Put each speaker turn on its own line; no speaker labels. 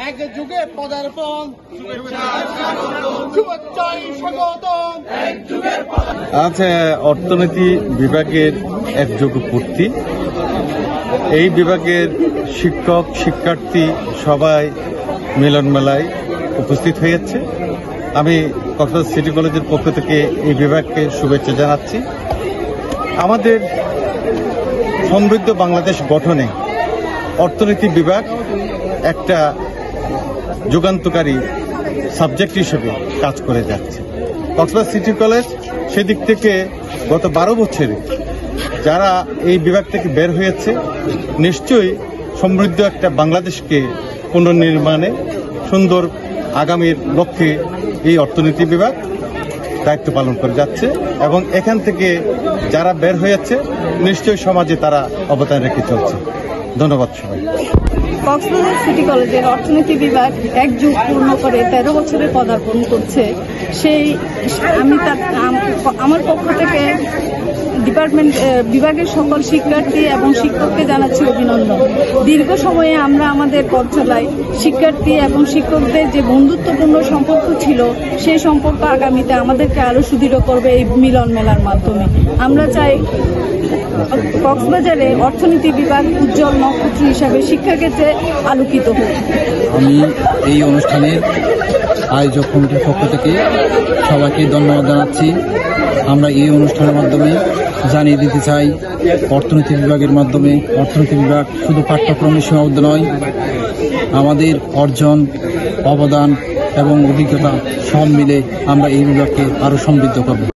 এক যুগে পদার্পণ, শুভেচ্ছায় স্বাগতম।
আজ অর্থনীতি বিভাগের একযোগে পূর্তি। এই বিভাগের শিক্ষক শিক্ষার্থী সবাই মিলন মেলায় উপস্থিত হয়েছে। আমি কক্সবাজার সিটি কলেজের পক্ষ থেকে এই বিভাগকে শুভেচ্ছা জানাচ্ছি। আমাদের সমৃদ্ধ বাংলাদেশ গঠনে অর্থনীতি বিভাগ একটা যুগান্তকারী সাবজেক্ট হিসেবে কাজ করে যাচ্ছে। কক্সবাজার সিটি কলেজ সেদিক থেকে গত 12 বছরে যারা এই বিভাগ থেকে বের হয়েছে, নিশ্চয়ই সমৃদ্ধ একটা বাংলাদেশকে পুনর্নির্মাণে সুন্দর আগামীর লক্ষ্যে এই অর্থনীতি বিভাগ দায়িত্ব পালন করে যাচ্ছে এবং এখান থেকে যারা বের হয়েছে নিশ্চয়ই সমাজে তারা অবদান রেখে চলছে। ধন্যবাদ সবাই।
কক্সবাজার সিটি কলেজের অর্থনীতি বিভাগ এক যুগ পূর্ণ করে 13 বছরে পদার্পণ করছে। আমার পক্ষ থেকে বিভাগের সকল শিক্ষার্থী এবং শিক্ষককে জানাচ্ছি অভিনন্দন। দীর্ঘ সময়ে আমরা আমাদের পথ চলাই। শিক্ষার্থী এবং শিক্ষকদের যে বন্ধুত্বপূর্ণ সম্পর্ক ছিল, সেই সম্পর্ক আগামীতে আমাদেরকে আরো সুদৃঢ় করবে এই মিলন মেলার মাধ্যমে। আমরা চাই কক্সবাজারে অর্থনীতি বিভাগ উজ্জ্বল নক্ষত্র হিসাবে শিক্ষাক্ষেত্রে আলোকিত হোক।
আমি এই অনুষ্ঠানের আয়োজক কমিটির পক্ষ থেকে সবাইকে ধন্যবাদ জানাচ্ছি। আমরা এই অনুষ্ঠানের মাধ্যমে জানিয়ে দিতে চাই, অর্থনীতি বিভাগের মাধ্যমে অর্থনীতি বিভাগ শুধু পাঠ্যক্রমে সীমাবদ্ধ নয়, আমাদের অর্জন, অবদান এবং অভিজ্ঞতা সব মিলে আমরা এই বিভাগকে আরো সমৃদ্ধ করব।